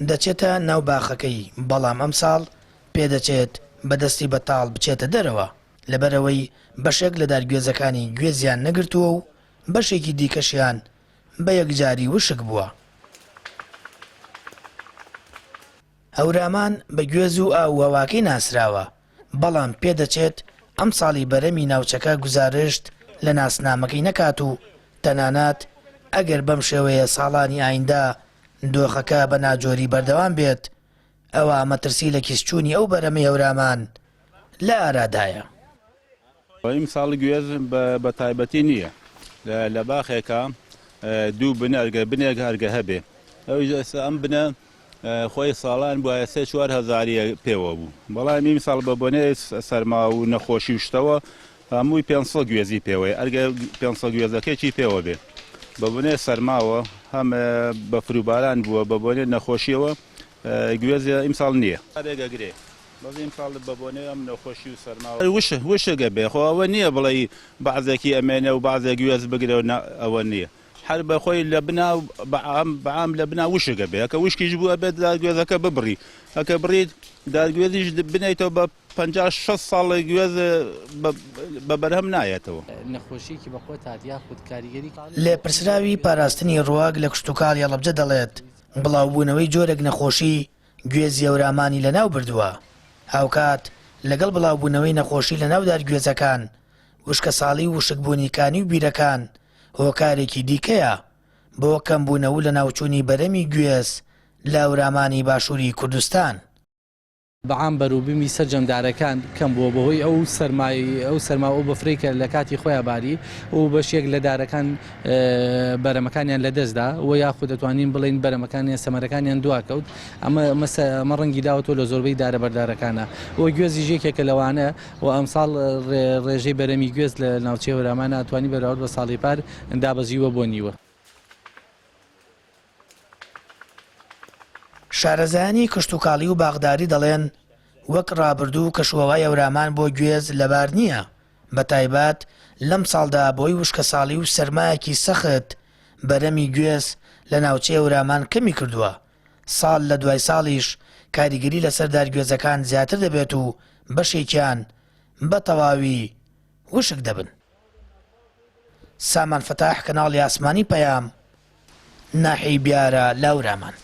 دەچێتە ناو باخەکەی، بەڵام ئەم ساڵ پێدەچێت بەدەستی بەتاڵ بچێتە دەرەوە لەبەرەوەی بەشێک لە دارگوێزەکانی گوێزیان نەگرتووە و بەشێکی دیکەشیان بە یەکجاری وشک بووە. هەورامان بە گوێز و ئاوهەواکەی ناسراوە، بەڵام پێدەچێت ئەم ساڵی بەرەمی ناوچەکە گوزارشت لە ناسنامەکەی نەکات و تەنانەت ئەگەر بەم شێوەیە ساڵانی ئایندا دۆخەکە بە ناجۆری بەردەوام بێت، ئەوە مەترسی لە کیسچوونی ئەو بەرەمی هەورامان لە ئارادایە. ئیم ساڵ گوێز بە تایبەتی نییە لە باخێکە دوو بنەرگە بنێک هەرگە هەبێ ئەم بنە خۆی ساڵان بووە 3-4 هەزاریە پێوە بوو، بەڵام ئیم ساڵ بە بۆنەی سەرما و نەخۆشی شتەوە هەمووی 500 گوێزی پێوەیە، ئەرگە 500 گوێزەکەی پێوە بێ بە بۆنەی سەرماوە هەم بە فروباران بووە بە بۆنێ نەخۆشیەوە گوێزی ئیم ساڵ نییە ڕێگەگرێ بەڵام ساڵ بە بۆنەی ئەم نەخۆشی و سەرماوە وشەگە بێ خۆ ئەوە نییە بڵێ بەعزێکی ئەمێنە و بەعزێ گوێز بگرێ و ئەوە نییە، هەر بەخۆی لە بنا بەعام لە بنا وشەگە بێ ئەکە وشکیش بووە بێت دادگوێزەکە ببڕی، ئەکە بڕیت دادگوێزیش بنیتەوە بە 50-60 ساڵ گوێز بە بەرهەم نایەتەوە. نەخۆشیکی بەخۆ تاتیا خود کاریگەری لێپرسراوی پاراستنی ڕواگ لە کشتتوکاڵ هەڵەبجە دەڵێت بڵاوبوونەوەی جۆرێک نەخۆشی گوێزی هەورامانی لەناو بردووە، هاوکات لەگەڵ بڵاوبوونەوەی نەخۆشی لەناو دارگوێزەکان وشکە ساڵی وشکبوونیکانی و بیرەکان هۆکارێکی دیکەیە بۆ کەمبوونەوە لە ناوچوونی بەرەمی گوێز لە هەورامانی باشووری کوردستان. بەعام بەروبیمی سەرجەمدارەکان کەم بووە بەهۆی ئەو سەرما و بەفرەی کە لە کاتی خۆیان باری و بەشێک لە دارەکان بەرەمەکانیان لەدەستدا و یاخود دەتوانین بڵین بەرەمەکانیان سەمەرەکانیان دواکەوت، ئەمە ڕەنگی داوەتەوە لە زۆربەی دارە بەردارەکانە و گوێزی ژێکێکە لەوانە و ئەمساڵ ڕێژەی بەرەمی گوێز لە ناوچەی هەورامانە ئەتوانی بەراورد بە ساڵی پار دابەزیوە بۆ نیوە. شارەزایانی کشتتوکاڵی و باغداری دەڵێن وەک ڕابردوو کەشوەوای هەورامان بۆ گوێز لەبار نییە، بە تایبەت لەم ساڵدا بۆی وشکە ساڵی و سەرمایەکی سەخت بەرەمی گوێز لە ناوچەی هەورامان کەمی کردووە، ساڵ لە دوای ساڵیش کاریگەری لەسەر دارگوێزەکان زیاتر دەبێت و بەشێکیان بە تەواوی وشک دەبن. سامان فەتاح، کەناڵی ئاسمانی پەیام، ناحیەی بیارە لە هەورامان.